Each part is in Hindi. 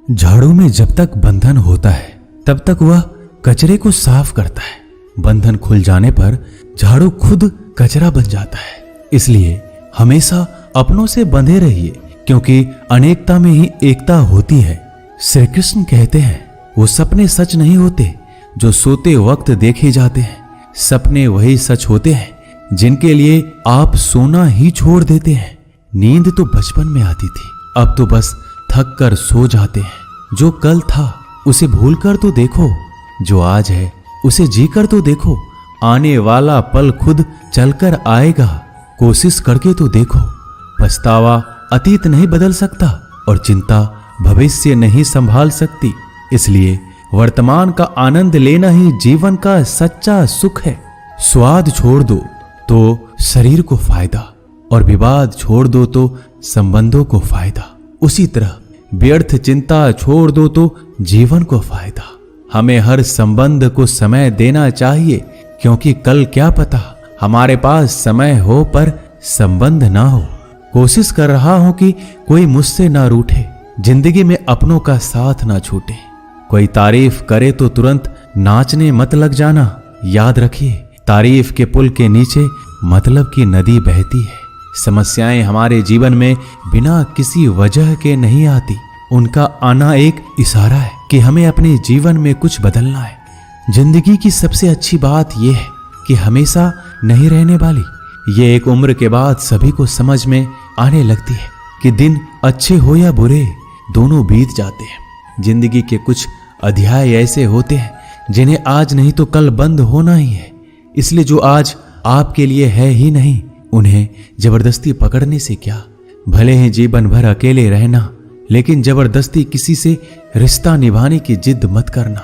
झाड़ू में जब तक बंधन होता है तब तक वह कचरे को साफ करता है। बंधन खुल जाने पर झाड़ू खुद कचरा बन जाता है। इसलिए हमेशा अपनों से बंधे रहिए, क्योंकि अनेकता में ही एकता होती है। श्री कृष्ण कहते हैं, वो सपने सच नहीं होते जो सोते वक्त देखे जाते हैं। सपने वही सच होते हैं जिनके लिए आप सोना ही छोड़ देते हैं। नींद तो बचपन में आती थी, अब तो बस थक कर सो जाते हैं। जो कल था उसे भूल कर तो देखो, जो आज है उसे जी कर तो देखो। आने वाला पल खुद चलकर आएगा, कोशिश करके तो देखो। पछतावा अतीत नहीं बदल सकता और चिंता भविष्य नहीं संभाल सकती। इसलिए वर्तमान का आनंद लेना ही जीवन का सच्चा सुख है। स्वाद छोड़ दो तो शरीर को फायदा, और विवाद छोड़ दो तो संबंधों को फायदा। उसी तरह व्यर्थ चिंता छोड़ दो तो जीवन को फायदा। हमें हर संबंध को समय देना चाहिए, क्योंकि कल क्या पता हमारे पास समय हो पर संबंध ना हो। कोशिश कर रहा हूं कि कोई मुझसे ना रूठे, जिंदगी में अपनों का साथ ना छूटे। कोई तारीफ करे तो तुरंत नाचने मत लग जाना। याद रखिए, तारीफ के पुल के नीचे मतलब की नदी बहती है। समस्याएं हमारे जीवन में बिना किसी वजह के नहीं आती। उनका आना एक इशारा है कि हमें अपने जीवन में कुछ बदलना है। जिंदगी की सबसे अच्छी बात यह है कि हमेशा नहीं रहने वाली। ये एक उम्र के बाद सभी को समझ में आने लगती है कि दिन अच्छे हो या बुरे, दोनों बीत जाते हैं। जिंदगी के कुछ अध्याय ऐसे होते हैं जिन्हें आज नहीं तो कल बंद होना ही है। इसलिए जो आज आपके लिए है ही नहीं, उन्हें जबरदस्ती पकड़ने से क्या। भले ही जीवन भर अकेले रहना, लेकिन जबरदस्ती किसी से रिश्ता निभाने की जिद मत करना।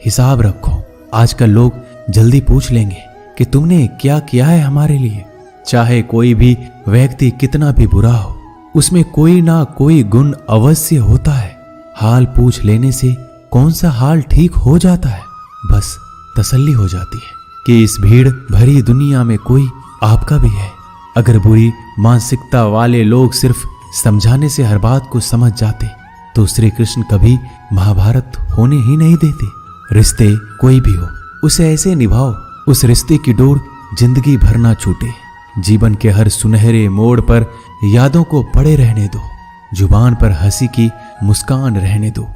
हिसाब रखो, आजकल लोग जल्दी पूछ लेंगे कि तुमने क्या किया है हमारे लिए। चाहे कोई भी व्यक्ति कितना भी बुरा हो, उसमें कोई ना कोई गुण अवश्य होता है। हाल पूछ लेने से कौन सा हाल ठीक हो जाता है। बस तसल्ली हो जाती है कि इस भीड़ भरी दुनिया में कोई आपका भी है। अगर बुरी मानसिकता वाले लोग सिर्फ समझाने से हर बात को समझ जाते तो श्री कृष्ण कभी महाभारत होने ही नहीं देते। रिश्ते कोई भी हो, उसे ऐसे निभाओ उस रिश्ते की डोर जिंदगी भर ना छूटे। जीवन के हर सुनहरे मोड़ पर यादों को पड़े रहने दो। जुबान पर हंसी की मुस्कान रहने दो।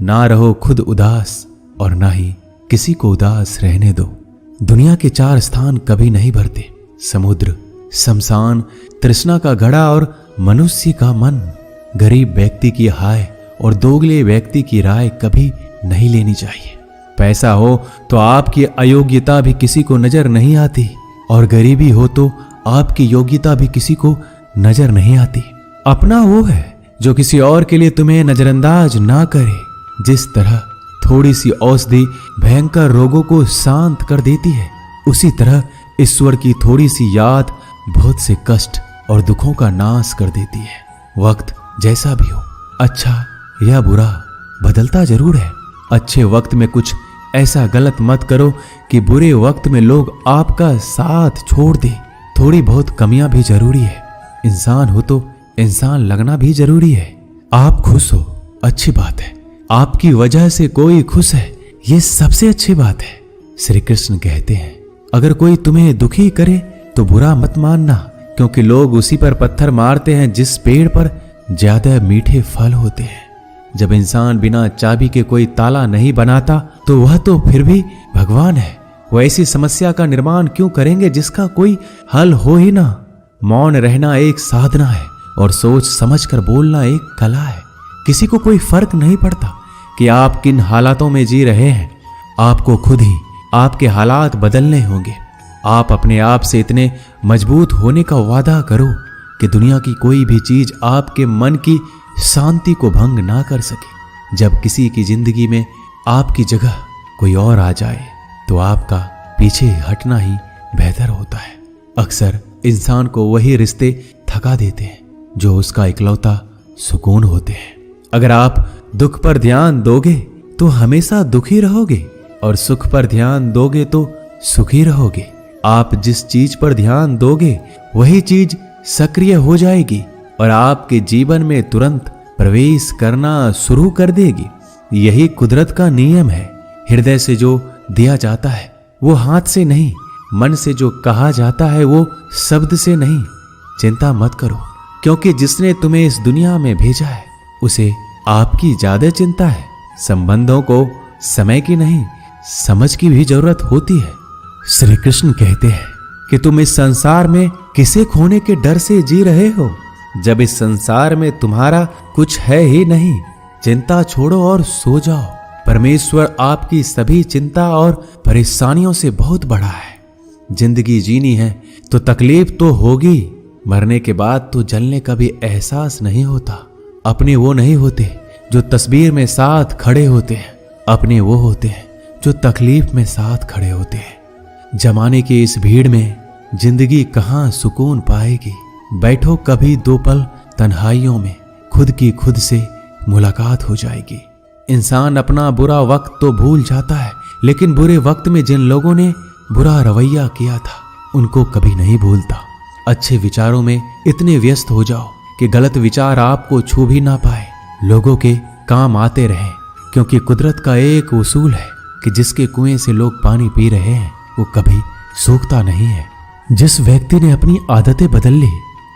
ना रहो खुद उदास और ना ही किसी को उदास रहने दो। दुनिया के 4 स्थान कभी नहीं भरते, समुद्र, शमशान, तृष्णा का घड़ा और मनुष्य का मन। गरीब व्यक्ति की हाय और दोगले व्यक्ति की राय कभी नहीं लेनी चाहिए। पैसा हो तो आपकी अयोग्यता भी किसी को नजर नहीं आती, और गरीबी हो तो आपकी योग्यता भी किसी को नजर नहीं आती। अपना वो है जो किसी और के लिए तुम्हें नजरअंदाज ना करे। जिस तरह थोड़ी सी औषधि भयंकर रोगों को शांत कर देती है, उसी तरह ईश्वर की थोड़ी सी याद बहुत से कष्ट और दुखों का नाश कर देती है। वक्त जैसा भी हो, अच्छा या बुरा, बदलता जरूर है। अच्छे वक्त में कुछ ऐसा गलत मत करो कि बुरे वक्त में लोग आपका साथ छोड़ दे। थोड़ी बहुत कमियां भी जरूरी है। इंसान हो तो इंसान लगना भी जरूरी है। आप खुश हो, अच्छी बात है। आपकी वजह से कोई खुश है, ये सबसे अच्छी बात है। श्री कृष्ण कहते हैं, अगर कोई तुम्हें दुखी करे तो बुरा मत मानना, क्योंकि लोग उसी पर पत्थर मारते हैं जिस पेड़ पर ज्यादा मीठे फल होते हैं। जब इंसान बिना चाबी के कोई ताला नहीं बनाता तो वह तो फिर भी भगवान है। वो ऐसी समस्या का निर्माण क्यों करेंगे जिसका कोई हल हो ही ना। मौन रहना एक साधना है और सोच समझकर बोलना एक कला है। किसी को कोई फर्क नहीं पड़ता कि आप किन हालातों में जी रहे हैं। आपको खुद ही आपके हालात बदलने होंगे। आप अपने आप से इतने मजबूत होने का वादा करो कि दुनिया की कोई भी चीज आपके मन की शांति को भंग ना कर सके। जब किसी की जिंदगी में आपकी जगह कोई और आ जाए तो आपका पीछे हटना ही बेहतर होता है। अक्सर इंसान को वही रिश्ते थका देते हैं जो उसका इकलौता सुकून होते हैं। अगर आप दुख पर ध्यान दोगे तो हमेशा दुखी रहोगे, और सुख पर ध्यान दोगे तो सुखी रहोगे। आप जिस चीज पर ध्यान दोगे वही चीज सक्रिय हो जाएगी और आपके जीवन में तुरंत प्रवेश करना शुरू कर देगी। यही कुदरत का नियम है। हृदय से जो दिया जाता है वो हाथ से नहीं, मन से जो कहा जाता है वो शब्द से नहीं। चिंता मत करो, क्योंकि जिसने तुम्हें इस दुनिया में भेजा है उसे आपकी ज्यादा चिंता है। संबंधों को समय की नहीं, समझ की भी जरूरत होती है। श्री कृष्ण कहते हैं कि तुम इस संसार में किसे खोने के डर से जी रहे हो, जब इस संसार में तुम्हारा कुछ है ही नहीं। चिंता छोड़ो और सो जाओ। परमेश्वर आपकी सभी चिंता और परेशानियों से बहुत बड़ा है। जिंदगी जीनी है तो तकलीफ तो होगी, मरने के बाद तो जलने का भी एहसास नहीं होता। अपने वो नहीं होते जो तस्वीर में साथ खड़े होते हैं, अपने वो होते हैं जो तकलीफ में साथ खड़े होते हैं। जमाने की इस भीड़ में जिंदगी कहाँ सुकून पाएगी। बैठो कभी दो पल तन्हाइयों में, खुद की खुद से मुलाकात हो जाएगी। इंसान अपना बुरा वक्त तो भूल जाता है, लेकिन बुरे वक्त में जिन लोगों ने बुरा रवैया किया था उनको कभी नहीं भूलता। अच्छे विचारों में इतने व्यस्त हो जाओ कि गलत विचार आपको छू भी ना पाए। लोगों के काम आते रहें, क्योंकि कुदरत का एक उसूल है कि जिसके कुएं से लोग पानी पी रहे हैं वो कभी सूखता नहीं है। जिस व्यक्ति ने अपनी आदतें बदल ली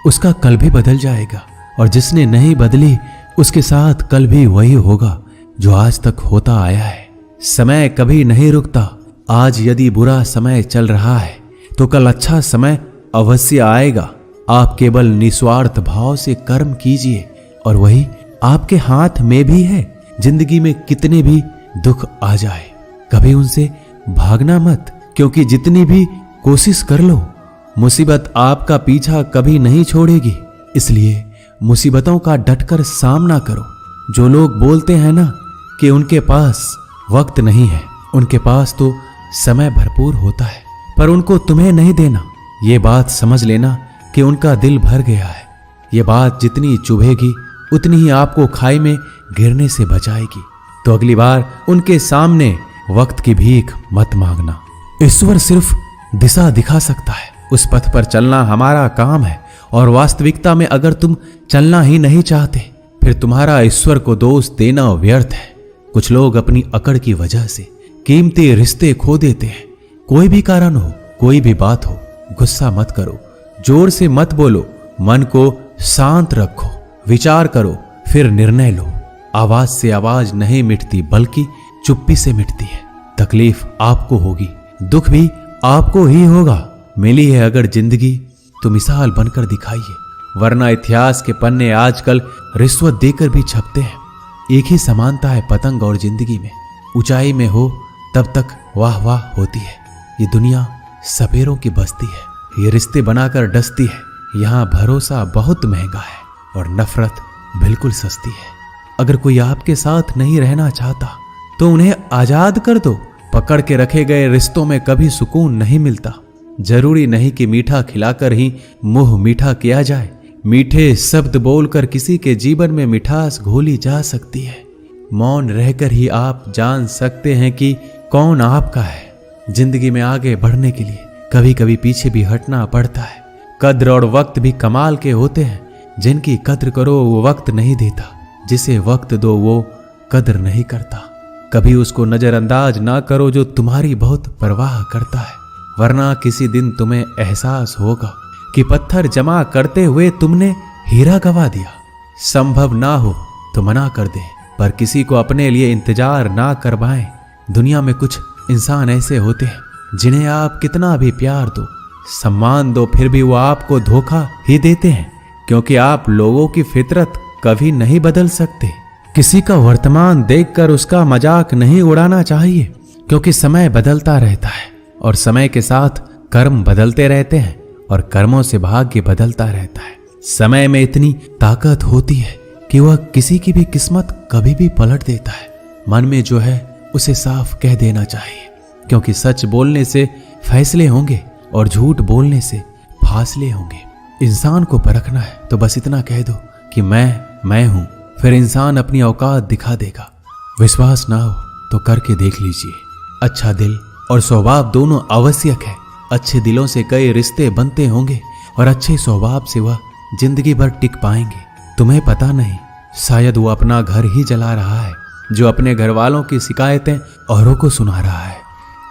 उसका कल भी बदल जाएगा, और जिसने नहीं बदली उसके साथ कल भी वही होगा जो आज तक होता आया है। समय कभी नहीं रुकता। आज यदि बुरा समय चल रहा है तो कल अच्छा समय अवश्य आएगा। आप केवल निस्वार्थ भाव से कर्म कीजिए और वही आपके हाथ में भी है। जिंदगी में कितने भी दुख आ जाए कभी उनसे भागना मत, क्योंकि जितनी भी कोशिश कर लो मुसीबत आपका पीछा कभी नहीं छोड़ेगी। इसलिए मुसीबतों का डटकर सामना करो। जो लोग बोलते हैं ना कि उनके पास वक्त नहीं है, उनके पास तो समय भरपूर होता है, पर उनको तुम्हें नहीं देना। ये बात समझ लेना कि उनका दिल भर गया है। ये बात जितनी चुभेगी उतनी ही आपको खाई में गिरने से बचाएगी। तो अगली बार उनके सामने वक्त की भीख मत मांगना। ईश्वर सिर्फ दिशा दिखा सकता है, उस पथ पर चलना हमारा काम है। और वास्तविकता में अगर तुम चलना ही नहीं चाहते फिर तुम्हारा ईश्वर को दोष देना व्यर्थ है। कुछ लोग अपनी अकड़ की वजह से कीमती रिश्ते खो देते हैं। कोई भी कारण हो, कोई भी बात हो, गुस्सा मत करो, जोर से मत बोलो, मन को शांत रखो, विचार करो, फिर निर्णय लो। आवाज से आवाज नहीं मिटती बल्कि चुप्पी से मिटती है। तकलीफ आपको होगी, दुख भी आपको ही होगा। मिली है अगर जिंदगी तो मिसाल बनकर दिखाइए, वरना इतिहास के पन्ने आजकल रिश्वत देकर भी छपते हैं। एक ही समानता है पतंग और जिंदगी में। ऊंचाई में हो तब तक वाह वाह होती है। ये दुनिया सपेरों की बस्ती है, ये रिश्ते बनाकर डसती है। यहाँ भरोसा बहुत महंगा है और नफरत बिल्कुल सस्ती है। अगर कोई आपके साथ नहीं रहना चाहता तो उन्हें आजाद कर दो। पकड़ के रखे गए रिश्तों में कभी सुकून नहीं मिलता। जरूरी नहीं कि मीठा खिलाकर ही मुंह मीठा किया जाए। मीठे शब्द बोलकर किसी के जीवन में मिठास घोली जा सकती है। मौन रहकर ही आप जान सकते हैं कि कौन आपका है। जिंदगी में आगे बढ़ने के लिए कभी कभी पीछे भी हटना पड़ता है। कद्र और वक्त भी कमाल के होते हैं। जिनकी कद्र करो वो वक्त नहीं देता, जिसे वक्त दो वो कद्र नहीं करता। कभी उसको नजरअंदाज ना करो जो तुम्हारी बहुत परवाह करता है, वरना किसी दिन तुम्हें एहसास होगा कि पत्थर जमा करते हुए तुमने हीरा गवा दिया। संभव ना हो तो मना कर दे, पर किसी को अपने लिए इंतजार ना करवाएं। दुनिया में कुछ इंसान ऐसे होते हैं जिन्हें आप कितना भी प्यार दो, सम्मान दो, फिर भी वो आपको धोखा ही देते हैं, क्योंकि आप लोगों की फितरत कभी नहीं बदल सकते। किसी का वर्तमान देखकर उसका मजाक नहीं उड़ाना चाहिए, क्योंकि समय बदलता रहता है और समय के साथ कर्म बदलते रहते हैं और कर्मों से भाग्य बदलता रहता है। समय में इतनी ताकत होती है कि वह किसी की भी किस्मत कभी भी पलट देता है। मन में जो है उसे साफ कह देना चाहिए, क्योंकि सच बोलने से फैसले होंगे और झूठ बोलने से फासले होंगे। इंसान को परखना है तो बस इतना कह दो कि मैं हूं, फिर इंसान अपनी औकात दिखा देगा। विश्वास ना हो तो करके देख लीजिए। अच्छा दिल और स्वभाव दोनों आवश्यक है। अच्छे दिलों से कई रिश्ते बनते होंगे और अच्छे स्वभाव से वह जिंदगी भर टिक पाएंगे। तुम्हें पता नहीं शायद वो अपना घर ही जला रहा है, जो अपने घर वालों की शिकायतें औरों को सुना रहा है।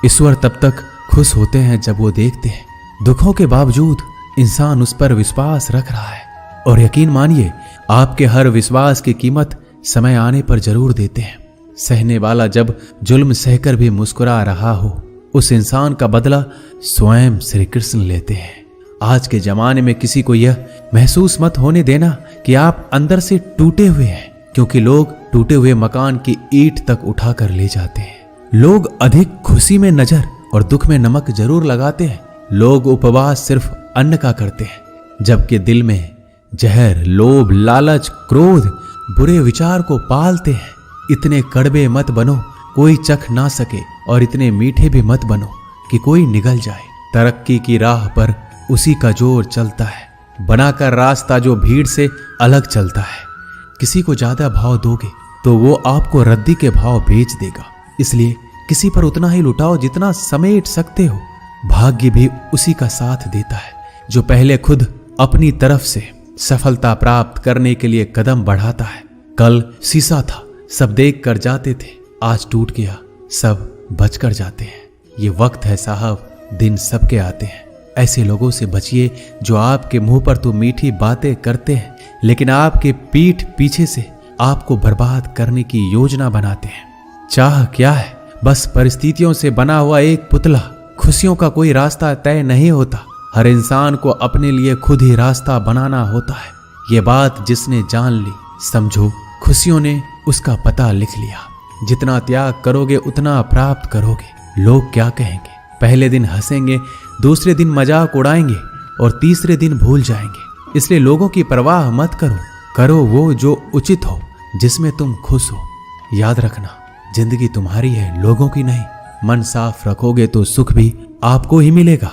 ईश्वर तब तक खुश होते हैं जब वो देखते हैं दुखों के बावजूद इंसान उस पर विश्वास रख रहा है। और यकीन मानिए, आपके हर विश्वास की कीमत समय आने पर जरूर देते हैं। सहने वाला जब जुल्म सहकर भी मुस्कुरा रहा हो, उस इंसान का बदला स्वयं श्री कृष्ण लेते हैं। आज के जमाने में किसी को यह महसूस मत होने देना कि आप अंदर से टूटे हुए हैं, क्योंकि लोग टूटे हुए मकान की ईंट तक उठाकर ले जाते हैं। लोग अधिक खुशी में नजर और दुख में नमक जरूर लगाते हैं। लोग उपवास सिर्फ अन्न का करते हैं, जबकि दिल में जहर, लोभ, लालच, क्रोध, बुरे विचार को पालते हैं। इतने कड़वे मत बनो कोई चख ना सके, और इतने मीठे भी मत बनो कि कोई निगल जाए। तरक्की की राह पर उसी का जोर चलता है, बनाकर रास्ता जो भीड़ से अलग चलता है। किसी को ज्यादा भाव दोगे तो वो आपको रद्दी के भाव बेच देगा। इसलिए किसी पर उतना ही लुटाओ जितना समेट सकते हो। भाग्य भी उसी का साथ देता है जो पहले खुद अपनी तरफ से सफलता प्राप्त करने के लिए कदम बढ़ाता है। कल शीशा था, सब देख कर जाते थे, आज टूट गया, सब बचकर जाते हैं। ये वक्त है साहब, दिन सबके आते हैं। ऐसे लोगों से बचिए जो आपके मुंह पर तो मीठी बातें करते हैं, लेकिन आपके पीठ पीछे से आपको बर्बाद करने की योजना बनाते हैं। चाह क्या है? बस परिस्थितियों से बना हुआ एक पुतला। खुशियों का कोई रास्ता तय नहीं होता, हर इंसान को अपने लिए खुद ही रास्ता बनाना होता है। ये बात जिसने जान ली, समझो खुशियों ने उसका पता लिख लिया। जितना त्याग करोगे उतना प्राप्त करोगे। लोग क्या कहेंगे? पहले दिन हंसेंगे, दूसरे दिन मजाक उड़ाएंगे और तीसरे दिन भूल जाएंगे। इसलिए लोगों की परवाह मत करो, करो वो जो उचित हो, जिसमें तुम खुश हो। याद रखना, जिंदगी तुम्हारी है, लोगों की नहीं। मन साफ रखोगे तो सुख भी आपको ही मिलेगा।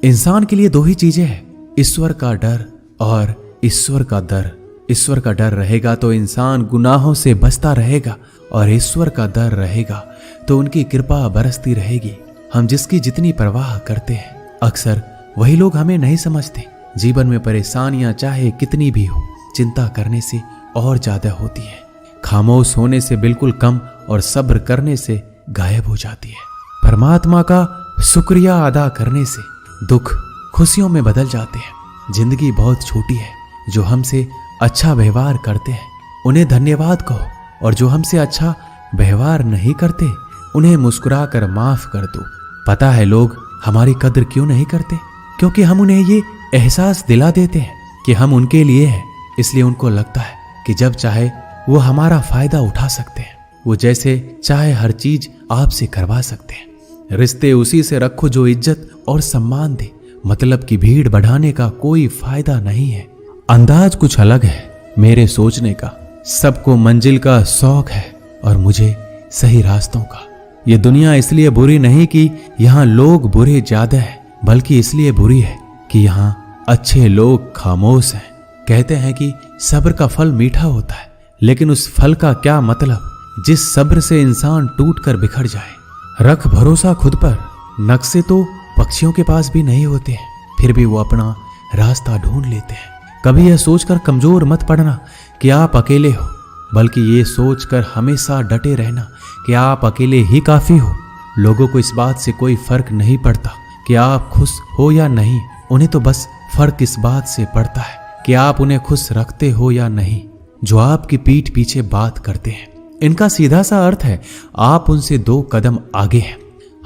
इंसान के लिए दो ही चीजें हैं, ईश्वर का डर और ईश्वर का डर। ईश्वर का डर रहेगा तो इंसान गुनाहों से बचता रहेगा, और ईश्वर का डर रहेगा तो उनकी कृपा बरसती रहेगी। हम जिसकी जितनी परवाह करते हैं, अक्सर वही लोग हमें नहीं समझते। जीवन में परेशानियां चाहे कितनी भी हो, चिंता करने से और ज्यादा होती है। खामोश होने से बिल्कुल कम और सब्र करने से गायब हो जाती है। परमात्मा का शुक्रिया अदा करने से दुख खुशियों में बदल जाते हैं। जिंदगी बहुत छोटी है, जो हमसे अच्छा व्यवहार करते हैं उन्हें धन्यवाद कहो, और जो हमसे अच्छा व्यवहार नहीं करते उन्हें मुस्कुरा कर माफ कर दो। पता है लोग हमारी कद्र क्यों नहीं करते? क्योंकि हम उन्हें ये एहसास दिला देते हैं कि हम उनके लिए हैं। इसलिए उनको लगता है कि जब चाहे वो हमारा फायदा उठा सकते हैं, वो जैसे चाहे हर चीज आपसे करवा सकते हैं। रिश्ते उसी से रखो जो इज्जत और सम्मान दे। मतलब की भीड़ बढ़ाने का कोई फायदा नहीं है। अंदाज कुछ अलग है मेरे सोचने का। सबको मंजिल का शौक है और मुझे सही रास्तों का। ये दुनिया इसलिए बुरी नहीं कि यहाँ लोग बुरे ज्यादा हैं, बल्कि इसलिए बुरी है कि यहाँ अच्छे लोग खामोश हैं। कहते हैं कि सब्र का फल मीठा होता है, लेकिन उस फल का क्या मतलब जिस सब्र से इंसान टूट कर बिखर जाए। रख भरोसा खुद पर। नक्शे तो पक्षियों के पास भी नहीं होते हैं, फिर भी वो अपना रास्ता ढूंढ लेते हैं। कभी यह सोचकर कमजोर मत पड़ना कि आप अकेले हो, बल्कि ये सोचकर हमेशा डटे रहना कि आप अकेले ही काफी हो। लोगों को इस बात से कोई फर्क नहीं पड़ता कि आप खुश हो या नहीं। उन्हें तो बस फर्क इस बात से पड़ता है कि आप उन्हें खुश रखते हो या नहीं, जो आपकी पीठ पीछे बात करते हैं। इनका सीधा सा अर्थ है, आप उनसे 2 कदम आगे हैं।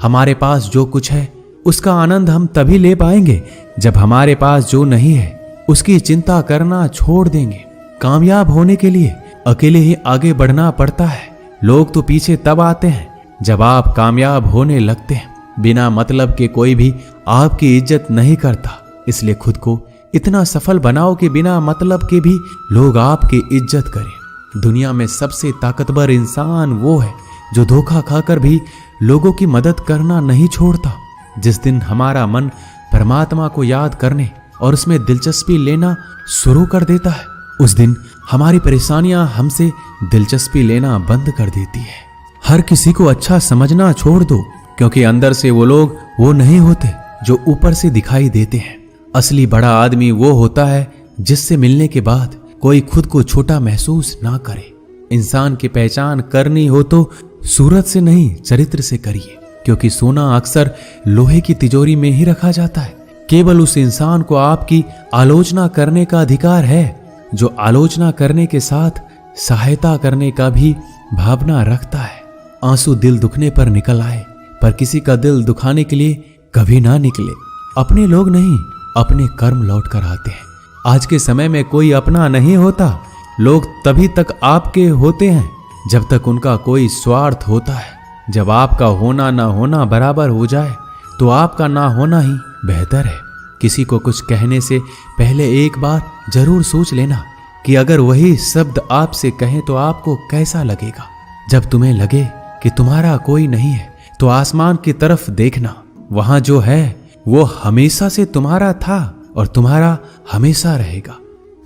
हमारे पास जो कुछ है उसका आनंद हम तभी ले पाएंगे जब हमारे पास जो नहीं है उसकी चिंता करना छोड़ देंगे। कामयाब होने के लिए अकेले ही आगे बढ़ना पड़ता है। लोग तो पीछे तब आते हैं जब आप कामयाब होने लगते हैं। बिना मतलब के कोई भी आपकी इज्जत नहीं करता। इसलिए खुद को इतना सफल बनाओ कि बिना मतलब के भी लोग आपकी इज्जत करें। दुनिया में सबसे ताकतवर इंसान वो है जो धोखा खाकर भी लोगों की मदद करना नहीं छोड़ता। जिस दिन हमारा मन परमात्मा को याद करने और उसमें दिलचस्पी लेना शुरू कर देता है, उस दिन हमारी परेशानियां हमसे दिलचस्पी लेना बंद कर देती है। हर किसी को अच्छा समझना छोड़ दो, क्योंकि अंदर से वो लोग वो नहीं होते जो ऊपर से दिखाई देते हैं। असली बड़ा आदमी वो होता है जिससे मिलने के बाद कोई खुद को छोटा महसूस ना करे। इंसान की पहचान करनी हो तो सूरत से नहीं, चरित्र से करिए, क्योंकि सोना अक्सर लोहे की तिजोरी में ही रखा जाता है। केवल उस इंसान को आपकी आलोचना करने का अधिकार है जो आलोचना करने के साथ सहायता करने का भी भावना रखता है। आंसू दिल दुखने पर निकल आए, पर किसी का दिल दुखाने के लिए कभी ना निकले। अपने लोग नहीं, अपने कर्म लौट कर आते हैं। आज के समय में कोई अपना नहीं होता। लोग तभी तक आपके होते हैं जब तक उनका कोई स्वार्थ होता है। जब आपका होना ना होना बराबर हो जाए तो आपका ना होना ही बेहतर है। किसी को कुछ कहने से पहले एक बार जरूर सोच लेना कि अगर वही शब्द आपसे कहें तो आपको कैसा लगेगा। जब तुम्हें लगे कि तुम्हारा कोई नहीं है तो आसमान की तरफ देखना, वहां जो है वो हमेशा से तुम्हारा था और तुम्हारा हमेशा रहेगा।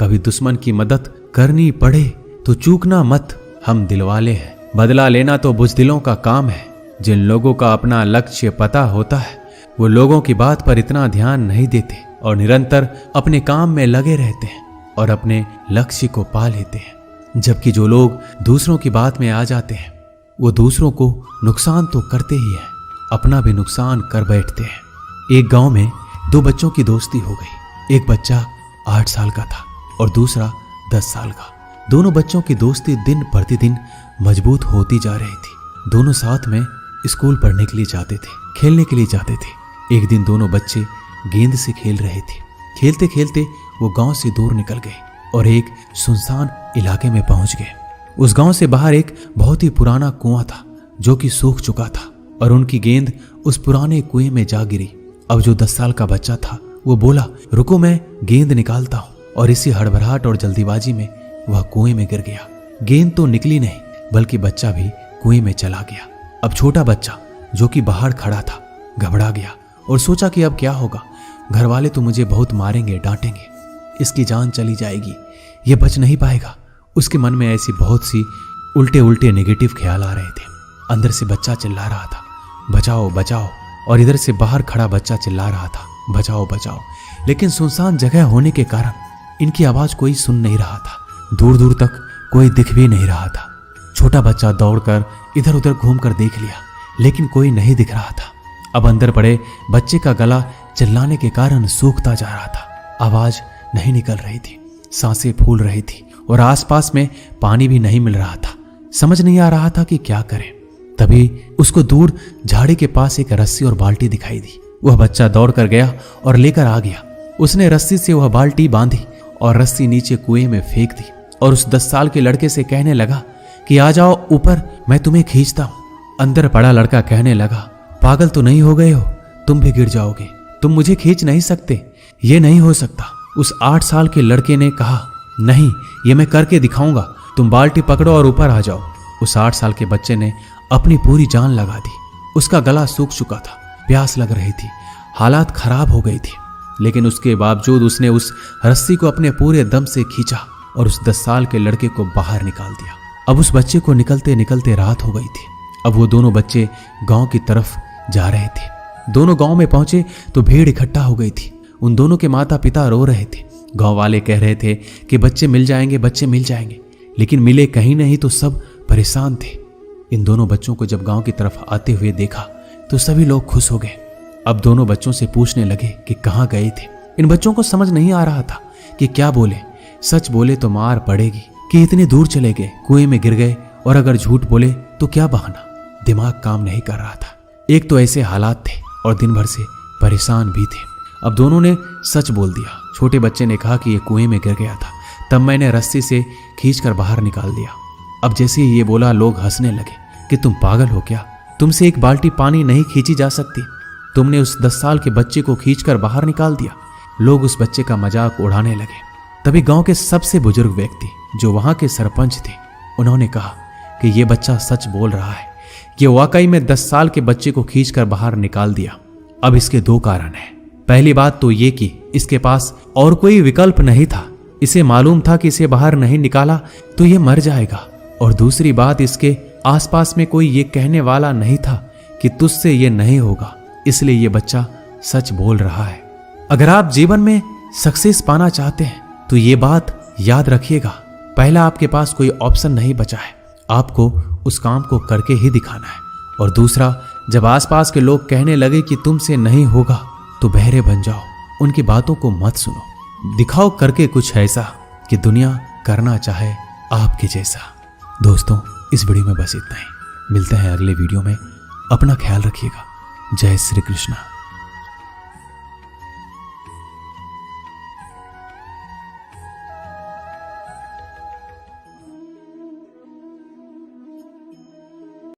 कभी दुश्मन की मदद करनी पड़े तो चूकना मत, हम दिलवाले हैं। बदला लेना तो बुज़दिलों का काम है। जिन लोगों का अपना लक्ष्य पता होता है वो लोगों की बात पर इतना ध्यान नहीं देते और निरंतर अपने काम में लगे रहते हैं और अपने लक्ष्य को पा लेते हैं। जबकि जो लोग दूसरों की बात में आ जाते हैं वो दूसरों को नुकसान तो करते ही हैं, अपना भी नुकसान कर बैठते हैं। एक गांव में दो बच्चों की दोस्ती हो गई। एक बच्चा 8 साल का था और दूसरा 10 साल का। दोनों बच्चों की दोस्ती दिन प्रतिदिन मजबूत होती जा रही थी। दोनों साथ में स्कूल पढ़ने के लिए जाते थे, खेलने के लिए जाते थे। एक दिन दोनों बच्चे गेंद से खेल रहे थे। खेलते खेलते वो गांव से दूर निकल गए और एक सुनसान इलाके में पहुंच गए। उस गांव से बाहर एक बहुत ही पुराना कुआं था जो कि सूख चुका था और उनकी गेंद उस पुराने कुएं में जा गिरी। अब जो 10 साल का बच्चा था वो बोला, रुको मैं गेंद निकालता हूं, और इसी हड़बड़ाहट और जल्दीबाजी में वह कुएं में गिर गया। गेंद तो निकली नहीं बल्कि बच्चा भी कुएं में चला गया। अब छोटा बच्चा जो कि बाहर खड़ा था घबरा गया और सोचा कि अब क्या होगा। घर वाले तो मुझे बहुत मारेंगे, डांटेंगे, इसकी जान चली जाएगी, ये बच नहीं पाएगा। उसके मन में ऐसी बहुत सी उल्टे उल्टे नेगेटिव ख्याल आ रहे थे। अंदर से बच्चा चिल्ला रहा था, बचाओ बचाओ, और इधर से बाहर खड़ा बच्चा चिल्ला रहा था, बचाओ बचाओ। लेकिन सुनसान जगह होने के कारण इनकी आवाज कोई सुन नहीं रहा था। दूर दूर तक कोई दिख भी नहीं रहा था। छोटा बच्चा दौड़कर इधर उधर घूमकर देख लिया, लेकिन कोई नहीं दिख रहा था। अब अंदर पड़े बच्चे का गला चिल्लाने के कारण सूखता जा रहा था। आवाज नहीं निकल रही थी, सांसें फूल रही थी और आसपास में पानी भी नहीं मिल रहा था। समझ नहीं आ रहा था कि क्या करे। तभी उसको दूर झाड़ी के पास एक रस्सी और बाल्टी दिखाई दी। वह बच्चा दौड़कर गया और लेकर आ गया। उसने रस्सी से वह बाल्टी बांधी और रस्सी नीचे कुएं में फेंक दी और उस 10 साल के लड़के से कहने लगा कि आ जाओ ऊपर, मैं तुम्हें खींचता हूं। अंदर पड़ा लड़का कहने लगा, पागल तो नहीं हो गए हो, तुम भी गिर जाओगे, तुम मुझे खींच नहीं सकते, ये नहीं हो सकता। उस 8 साल के लड़के ने कहा, नहीं, ये मैं करके दिखाऊंगा, तुम बाल्टी पकड़ो और ऊपर आ जाओ। उस 8 साल के बच्चे ने अपनी पूरी जान लगा दी। उसका गला सूख चुका था, प्यास लग रही थी, हालात खराब हो गई थी, लेकिन उसके बावजूद उसने उस रस्सी को अपने पूरे दम से खींचा और उस 10 साल के लड़के को बाहर निकाल दिया। अब उस बच्चे को निकलते निकलते रात हो गई थी। अब वो दोनों बच्चे गांव की तरफ जा रहे थे। दोनों गांव में पहुंचे तो भीड़ इकट्ठा हो गई थी। उन दोनों के माता पिता रो रहे थे। गांव वाले कह रहे थे कि बच्चे मिल जाएंगे, बच्चे मिल जाएंगे, लेकिन मिले कहीं नहीं तो सब परेशान थे। इन दोनों बच्चों को जब गांव की तरफ आते हुए देखा तो सभी लोग खुश हो गए। अब दोनों बच्चों से पूछने लगे कि कहाँ गए थे। इन बच्चों को समझ नहीं आ रहा था कि क्या बोले। सच बोले तो मार पड़ेगी कि इतने दूर चले गए, कुएं में गिर गए, और अगर झूठ बोले तो क्या बहाना। दिमाग काम नहीं कर रहा था। एक तो ऐसे हालात थे और दिन भर से परेशान भी थे। अब दोनों ने सच बोल दिया। छोटे बच्चे ने कहा कि ये कुएं में गिर गया था, तब मैंने रस्सी से खींचकर बाहर निकाल दिया। अब जैसे ही ये बोला लोग हंसने लगे कि तुम पागल हो क्या, तुमसे एक बाल्टी पानी नहीं खींची जा सकती, तुमने उस 10 साल के बच्चे को खींचकर बाहर निकाल दिया। लोग उस बच्चे का मजाक उड़ाने लगे। तभी गांव के सबसे बुजुर्ग व्यक्ति जो वहां के सरपंच थे, उन्होंने कहा कि ये बच्चा सच बोल रहा है, ये वाकई में 10 साल के बच्चे को खींचकर बाहर निकाल दिया। अब इसके 2 कारण हैं। पहली बात तो ये कि इसके पास और कोई विकल्प नहीं था। इसे मालूम था कि इसे बाहर नहीं निकाला तो ये मर जाएगा। और दूसरी बात, इसके आसपास में कोई ये कहने वाला नहीं था कि तुझसे ये नहीं होगा, इसलिए ये बच्चा सच बोल रहा है। अगर आप जीवन में सक्सेस पाना चाहते हैं तो ये बात याद रखिएगा, पहला आपके पास कोई ऑप्शन नहीं बचा है, आपको उस काम को करके ही दिखाना है। और दूसरा, जब आसपास के लोग कहने लगे कि तुमसे नहीं होगा तो बहरे बन जाओ, उनकी बातों को मत सुनो, दिखाओ करके कुछ ऐसा कि दुनिया करना चाहे आपके जैसा। दोस्तों, इस वीडियो में बस इतना ही। मिलते हैं अगले वीडियो में। अपना ख्याल रखिएगा। जय श्री कृष्णा।